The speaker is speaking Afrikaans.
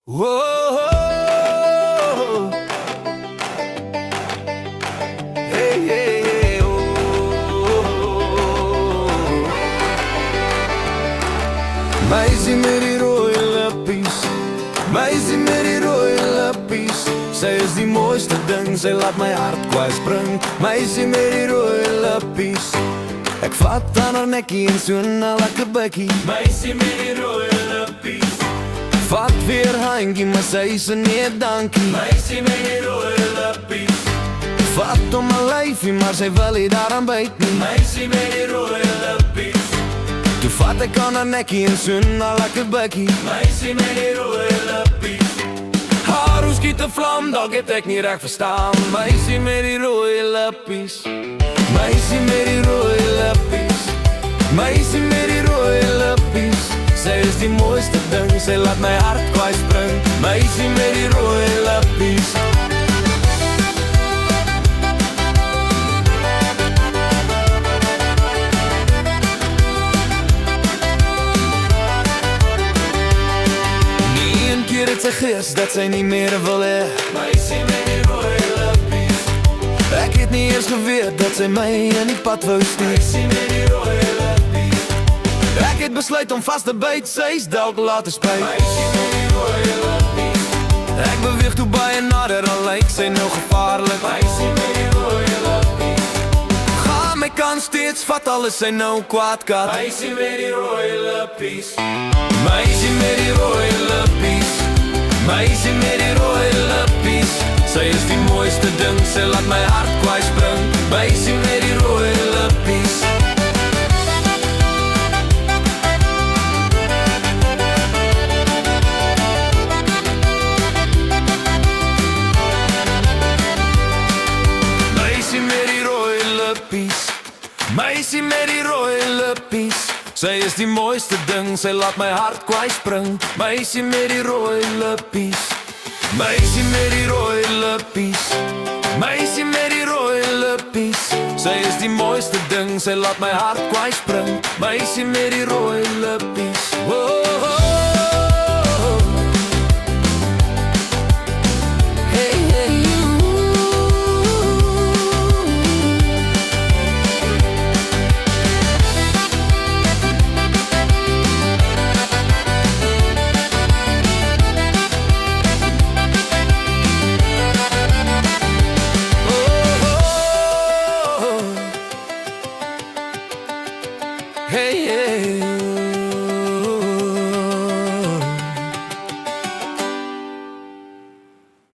Whoa, hey, hey, hey, oh. Meisie met die rooi lippies, meisie met die rooi lippies. Sy is die mooiste ding, sy laat my hart kwaai spring. Meisie met die rooi lippies, ek vat aan haar nekkie en so na lekker bikkie. Meisie met die rooi lippies, vat weer handjie, maar sy sê nee dankie. Meisie met die rooi lippies, vat om my lyfie, maar sy wil nie daaraan byt nie. Meisie met die rooi lippies, toe vat ek aan haar nekkie en so na lekker bikkie. Meisie met die rooi lippies, haar hoe skiet 'n vlam, dalk het ek nie reg verstaan. Meisie met die rooi lippies, meisie met die rooi lippies, meisie met die rooi lippies. Sy is die mooiste ding, sy laat my hart kwaai spring. Meisie met die rooi lippies. Nie een keer het sy gees dat sy nie meer wil hê. Meisie met die rooi lippies, ek het nie eens geweet dat sy my in die pad wou steek. Meisie met die rooi lippies, ek het besluit om vast te byt, sy is dalk later spyt. Meisie met die rooi lippies, ek beweeg toe baie nader, al lyk sy nou gevaarlik. Meisie met die rooi lippies, ga my kant steeds vat, al is sy nou kwaad kat. Meisie met die rooi lippies, meisie met die rooi lippies, meisie met die rooi lippies. Sy is die mooiste ding, sy laat my hart kwaai spring. Meisie met die rooi lippies. Meisie met die rooi lippies, sy is die mooiste ding, sy laat my hart kwaai spring. Meisie met die rooi lippies, meisie met die rooi lippies, meisie met die rooi lippies. Sy is die mooiste ding, sy laat my hart kwaai spring. Meisie met die rooi lippies, oh.